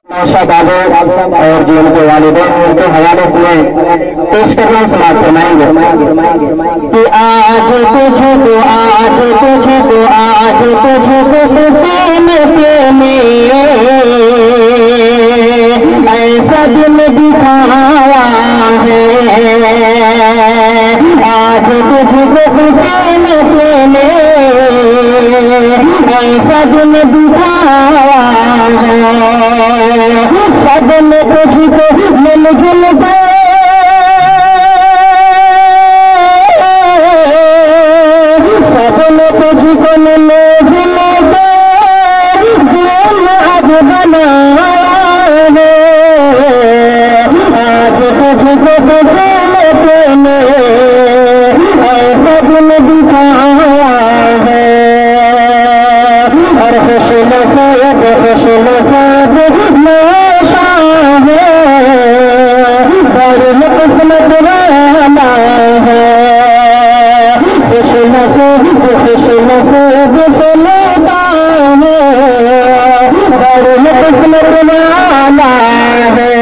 शहजादे और जो उनके वालिदैन उनके हवाले से पेश करना समाप्त फरमाएंगे कि आज तुझको खुशी में ऐसा दिन दिखाया है। आज तुझको खुशी में ऐसा दिन दिखाया है। सब ने तुझको मिलजुल कर सब ने तुझको मिलजुल कर दिल आज बनाया है। आज तुझको खुशी में ऐसा दिन दिखाया है। और खुश नसीब किस्मत वाला है। खुश नसीब से लेता है बड़ी किस्मत वाला है।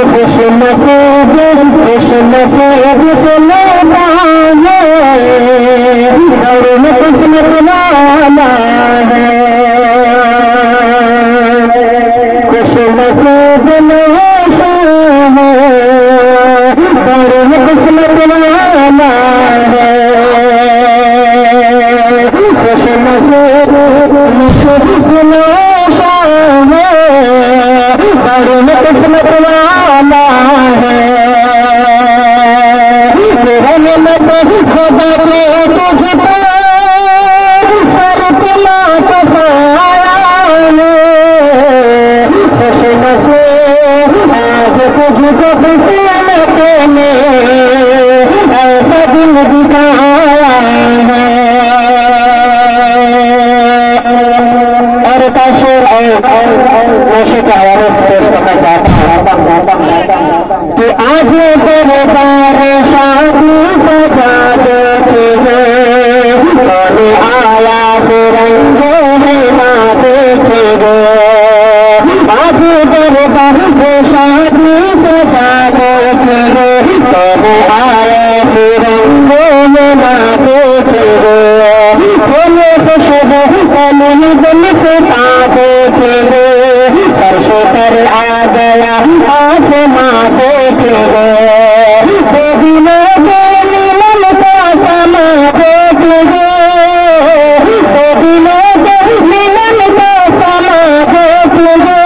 खुश नसीब से लेता है बड़ी किस्मत वाला है। खुश नसीब नशा है बड़ी किस्मत वाला है। खुश नसीब नशा है बड़ी किस्मत वाला है। रहमत खुदा के तुझ पर सर पिला कसाया। खुश नसीब आज तुझको खुशी में ऐसा दिन दिखाया है। और काशोर नशे का हवाले पेश करना चाहता हूँ कि आज दरबार शादी सजा देते हैं। कभी आया तिरंगे में ना देखे गो। आज दरबार शादी सजा देते हैं। कभी आया तिरंगे में ना देखे गो। बोले खुशबू कली दिल से पा देखे गो। फर्श पर आ गया आसमां देखे गो। बेदिनों के मिलन का समा देखे गो। बेदिनों के मिलन का समा देखे गो।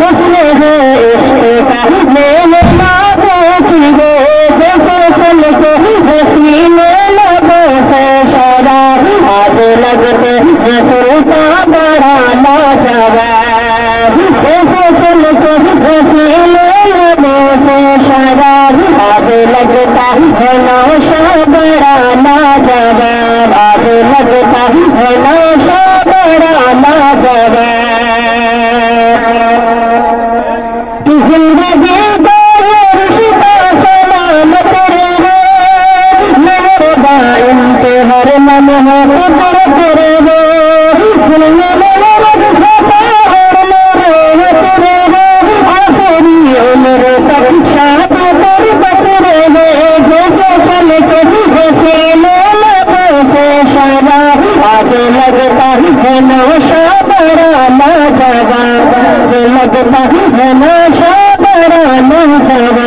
उसने है इश्क का मेला देखे गो। जैसे चल के हसीने लगों से शराब आज लगते हैं सुल्ता बड़ा लाजवाब। जैसे चल के हसीने लगों से शराब आज लगता है नौशा बड़ा लाजवाब। आज लगता है नौशा बड़ा लाजवाब। कि जिंदगी का रिश्ता सलामत रहे। मेहरबा इनके हर लम्हे कुदरत रहे। दिल में मेहरत खाता और मेहरत रहे। आखिरी उम्र तक शाद बरकत रहे। जैसे चल के हसीने लगों से शराब आज लगता है नौशा बड़ा लाजवाब। आज लगता है नौशा बड़ा लाजवाब।